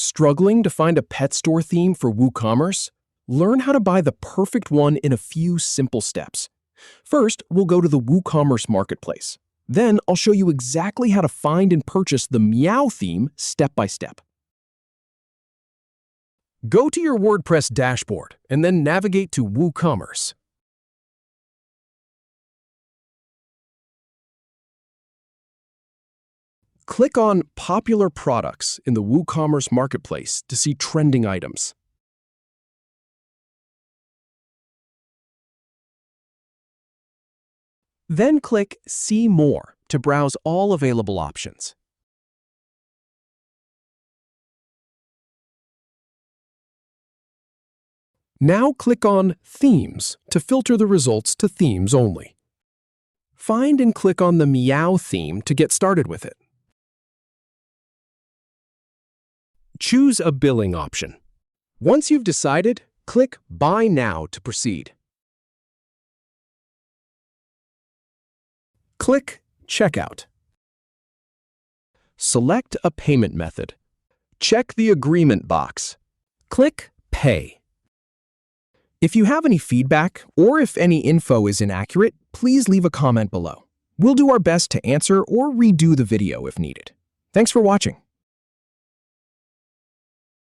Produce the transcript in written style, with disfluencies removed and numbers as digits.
Struggling to find a pet store theme for Woocommerce? Learn how to buy the perfect one in a few simple steps. First, we'll go to the Woocommerce marketplace. Then I'll show you exactly how to find and purchase the Meow theme step by step. Go to your WordPress dashboard and then navigate to Woocommerce. Click on Popular Products in the Woocommerce marketplace to see trending items. Then click See More to browse all available options. Now click on Themes to filter the results to themes only. Find and click on the Meow theme to get started with it. Choose a billing option. Once you've decided, click Buy Now to proceed. Click Checkout. Select a payment method. Check the agreement box. Click Pay. If you have any feedback or if any info is inaccurate, please leave a comment below. We'll do our best to answer or redo the video if needed. Thanks for watching.